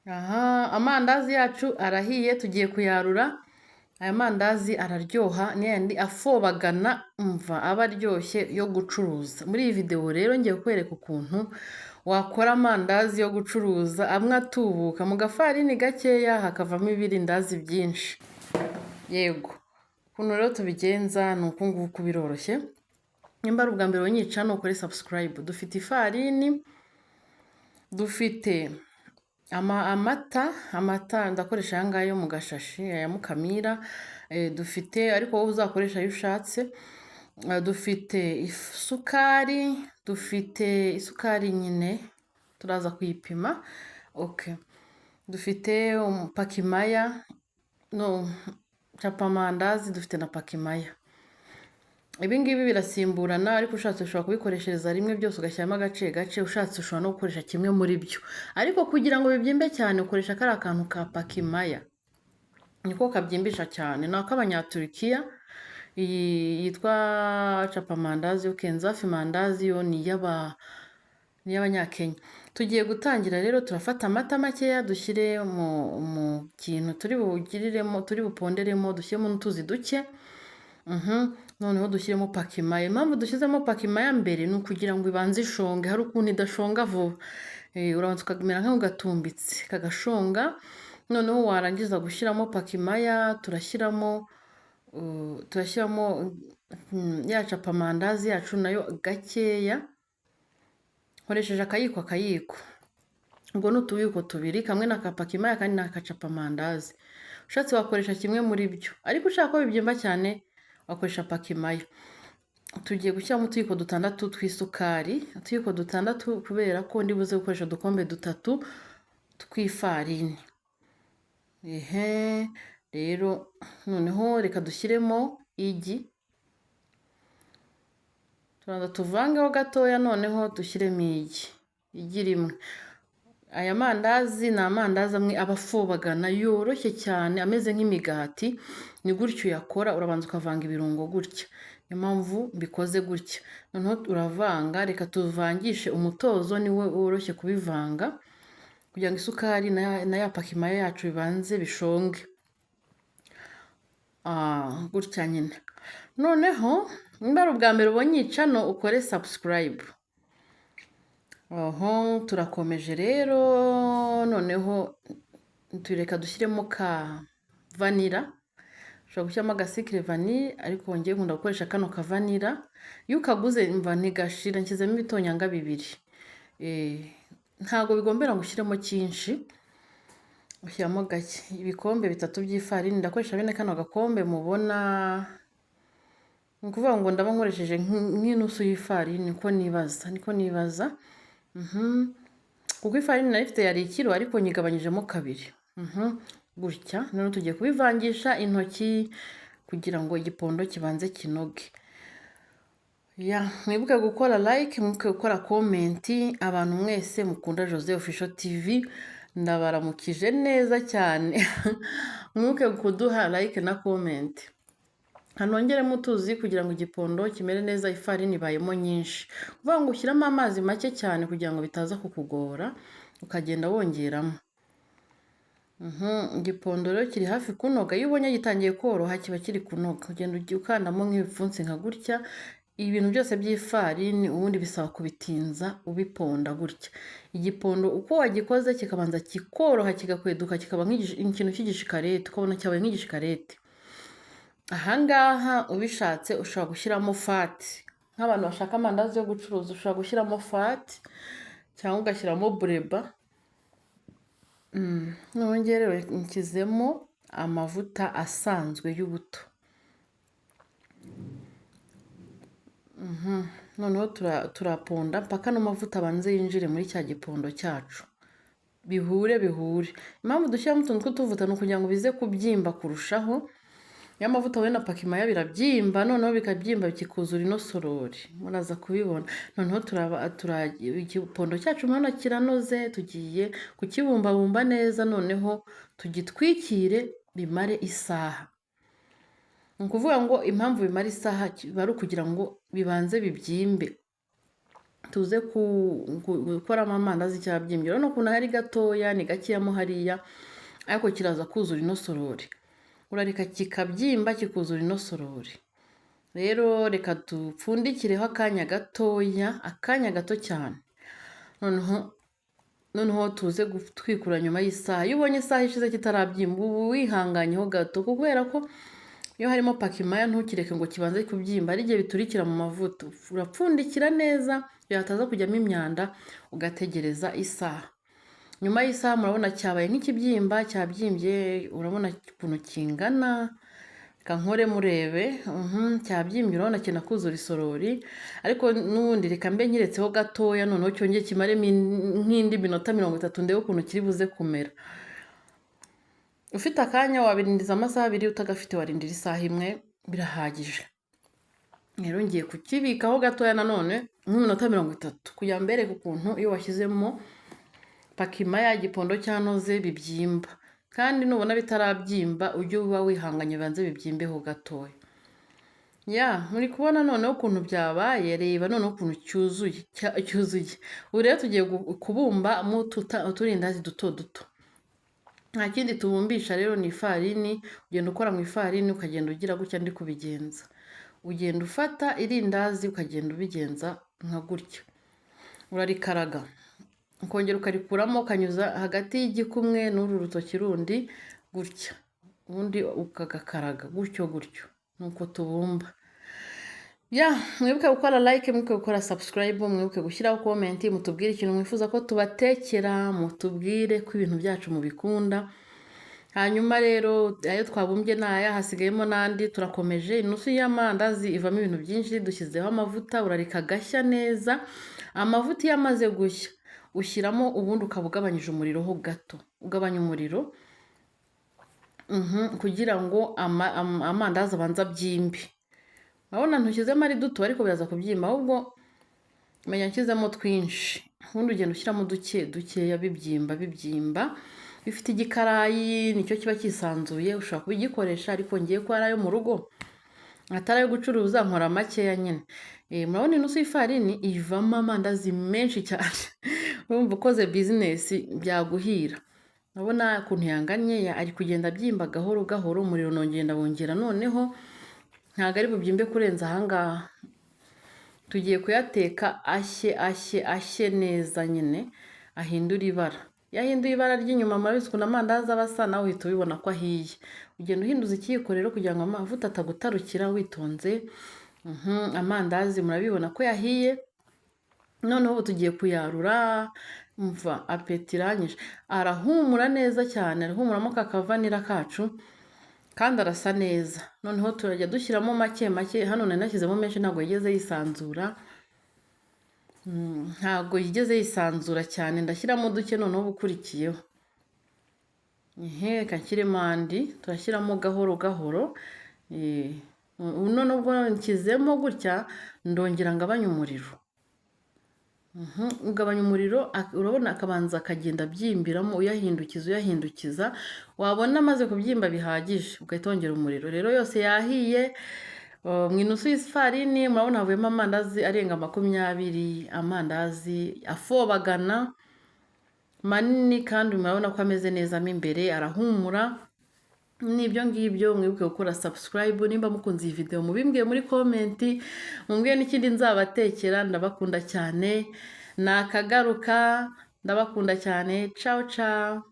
Aha, amandazi yacu arahiye tugiye kuyarura. Aya mandazi araryoha, ni yandi afobagana umva aba aryoshye yo gucuruza. Muri iyi video rero ngiye kukwereka ukuntu wakora amandazi yo gucuruza, amwe atubuka mu gafarini gakeya hakavamo ibirindazi byinshi. Yego. Ukuntu rero tubigenza ni uku nguku biroroshye. Nimba ari ubwa mbere wanyica nukore subscribe. Dufite ifarini, dufite amata ndakoresha aya ngaya yo mu gashashi aya Mukamira, dufite ariko wowe uzakoresha ayo ushatse. Dufite isukari, dufite isukari nyine turaza kuyipima. Okay. Dufite pakimaya no capamandazi, dufite na pakimaya. Ibi ngibi birasimburana, ariko ushatse ushobora kubikoreshereza rimwe byose ugashyiramo agace gace, ushatse ushobora no gukoresha kimwe muri byo. Ariko kugira ngo bibyimbe cyane ukoresha kari akantu ka pakimaya, niko kabyimbisha cyane. Ni ak'Abanyaturikiya, iyi yitwa capamandazi, Kenzafi mandazi yo ni iy'Abanyakenya. Tugiye gutangira rero, turafata amata makeya dushyire mu kintu turi buponderemo, dushyiremo n'utuzi duke. Noneho dushyiremo pakimaya. Impamvu dushyizemo pakimaya mbere ni ukugira ngo ibanze ishonge. Hari ukuntu idashonga vuba, urabanza ukamera nk'ugatumbitse kagashonga. Noneho warangiza gushyiramo pakimaya, turashyiramo ya capamandazi yacu nayo gakeya, nkoresheje akayiko. Ubwo ni utuyiko tubiri, kamwe na kapakimaya kandi na kacapamandazi. Ushatse wakoresha kimwe muri byo, ariko ushaka ko bibyimba cyane wakoresha pakimaya. Tugiye gushyiramo utuyiko 6 tw'isukari, utuyiko 6 kubera ko ndi buze gukoresha udukombe 3 tw'ifarini. Rero noneho reka dushyiremo igi, turaza tuvangeho gatoya, noneho dushyiremo igi rimwe. Aya mandazi ni amandazi amwe aba afobagana yoroshye cyane, ameze nk'imigati. Ni gutyo yakora, urabanza ukavanga ibirungo gutya. Niyo mpamvu mbikoze gutya. Noneho uravanga, reka tuvangishe umutozo, niwe woroshye kubivanga kugira ngo isukari na ya pakimaya yacu bibanze bishonge. Gutya nyine. Noneho nimba ari ubwa mbere ubonyica no ukore subscribe. Turakomeje rero. Noneho tureka dushyiremo ka vanilla. Ushobora gushyiramo agasikire vanille, ariko ngiye nkunda gukoresha kano ka vanilla. Iyo ukaguze mva ntigashira, nshyizemo ibitonyanga 2. Ntago bigombera ngo ushyiremo cyinshi, ushyiramo gake. Ibikombe 3 by'ifarini, ndakoresha bene kano gakombe mubona. Ni ukuvuga ngo ndaba nkoresheje nk'inusu y'ifarini, niko nibaza. Kuko ifarini nari ifite yari 1 kilo, ariko nyigabanyijemo 2. Gutya. Noneho tugiye kubivangisha intoki kugira ngo igipondo kibanze kinoge. Mwibuke gukora like, mwibuke gukora comment. Abantu mwese mukunda Jose Official TV, ndabaramukije neza cyane. Mwibuke kuduha like na comment. Hanongeremo utuzi kugira ngo igipondo kimere neza. Ifarini ibayemo nyinshi, uvuga ngo ushyiramo amazi make cyane kugira ngo bitaza kukugora, ukagenda wongeramo. Igipondo rero kiri hafi kunoga. Iyo ubonye gitangiye koroha kiba kiri kunoga, ugenda ukandamo nk'ibipfunsi nka gutya. Ibintu byose by'ifarini ubundi bisaba kubitinza ubiponda gutya. Igipondo uko wagikoze kikabanza kikoroha, kigakweduka, kikaba nk'ikintu cy'igishikarete, ukabona cyabaye nk'igishikarete. Ahangaha ubishatse ushobora gushyiramo fat. Nk'abantu bashaka amandazi yo gucuruza ushobora gushyiramo fat cyangwa ugashyiramo bureba. Nongerewe nkizemo amavuta asanzwe y'ubuto. Noneho turaponda mpaka n'amavuta abanze yinjire muri cya gipondo cyacu, bihure. Impamvu dushyiramo utuntu tw'utuvuta ni ukugira ngo bize kubyimba kurushaho. Ya mavuta we na pakimaya birabyimba, noneho bikabyimba bikuzura ino sorori, muraza kubibona. Noneho igipondo cyacu mwana kiranoze, tugiye kukibumbabumba neza. Noneho tugitwikire bimare isaha. Ni ukuvuga ngo impamvu bimara isaha bari ukugira ngo bibanze bibyimbe. tuze gukoramo amandazi cyabyimbye. Urabona ukuntu hari gatoya, ni gakeyamo hariya, ariko kiraza kuzura ino sorori. Urareka kikabyimba kikuzura ino sorori. Rero reka dupfundikireho akanya gatoya, akanya gato cyane. Noneho tuze gutwikura nyuma y'isaha. Iyo ubonye isaha ishize kitarabyimba ubu wihanganyeho gato, kubera ko iyo harimo pakimaya ntukireke ngo kibanze kubyimba, ari igihe biturikira mu mavuta. Urapfundikira neza yataza kujyamo imyanda, ugategereza isaha. Nyuma y'isaha murabona cyabaye nk'ikibyimba, cyabyimbye, urabona ukuntu kingana. Kankore murebe, cyabyimbye, urabona kina kuzura isorori, ariko n'ubundi reka mbe nkiretseho gatoya, noneho cyongeye kimare nk'indi minota 30 ndebe ukuntu kiri buze kumera. Ufite akanya wabirindiza amasaha 2, utagafite warindira isaha 1, birahagije. Rero ngiye kukibikaho gatoya nanone nk'iminota 30 kugira mbereke ukuntu iyo washyizemo pakimaya, igipondo cyanoze bibyimba. Kandi nubona bitarabyimba ujye uba wihanganye banze bibyimbeho gatoya. Muri kubona noneho ukuntu byabaye, reba noneho ukuntu cyuzuye. Ubu rero tugiye kubumba mu turindazi duto duto. Nta kindi tubumbisha rero ni ifarini. Ugenda ukora mu ifarini ukagenda ugira gutya ndi kubigenza. Ugenda ufata irindazi ukagenda ubigenza nka gutya. Urarikaraga, ukongera ukarikuramo, ukanyuza hagati y'igikumwe n'uru rutoki rundi gutya, ubundi ukagakaraga gutyo. Nuko tubumba. Mwibuke gukora like, mwibuke gukora subscribe, mwibuke gushyiraho comment, mutubwire ikintu mwifuza ko tubatekera, mutubwire ko ibintu byacu mubikunda. Hanyuma rero ayo twabumbye naya, hasigayemo nandi, turakomeje. Inusu y'amandazi ivamo ibintu byinshi. Dushyizeho amavuta, urarika gashya neza. Amavuta iyo amaze gushya ushyiramo, ubundi ukaba ugabanyije umuriro ho gato. Ugabanya umuriro kugira ngo amandazi abanza byimbe. Urabona ntushyizemo ari duto ariko biraza kubyimba, ahubwo menya nshyizemo twinshi. Ubundi ugenda ushyiramo dukeya bibyimba. Bifite igikarayi nicyo kiba kisanzuye, ushobora kubigikoresha, ariko ngiye ko ari ayo mu rugo atari ayo gucuruza, nkora makeya nyine. Murabona inusu y'ifarini ivamo amandazi menshi cyane. Urumva ukoze business byaguhira. Urabona ukuntu yanganye, ari kugenda byimba gahoro, umuriro wongera noneho ntago ari bubyimbe kurenza ahangaha. Tugiye kuyateka ashye neza nyine, ahindura ibara. Yahinduye ibara ry'inyuma, murabizi ukuntu amandazi aba asa, nawe uhita ubibona ko ahiye. Ugenda uhinduza ikiyiko rero kugira ngo amavuta atagutarukira, witonze. Amandazi murabibona ko yahiye. Noneho ubu tugiye kuyarura. Mva apeti iranyishe. Arahumura neza cyane, arahumuramo kakavanira kacu, kandi arasa neza. Noneho turajya dushyiramo make. Hano nari nashyizemo menshi, ntabwo yigeze yisanzura. Cyane. Ndashyiramo duke noneho bukurikiyeho. Kakiremo andi, turashyiramo gahoro. None ubwo nshyizemo gutya, ndongera ngabanya umuriro. Ugabanya umuriro, urabona akabanza akagenda byimbiramo, uyahindukiza. Wabona amaze kubyimba bihagije, ugahita wongera umuriro. Rero yose yahiye. Mu inusu y'ifarini murabona havuyemo amandazi arenga 20, amandazi afobagana manini, kandi murabona ko ameze neza mo imbere, arahumura. Nibyo ngibyo. Mwibuke gukora subscribe nimba mukunze iyi video, mubimbwiye muri comment, mumbwiye n'ikindi nzabatekera. Ndabakunda cyane, nakagaruka. Ndabakunda cyane. Ciao.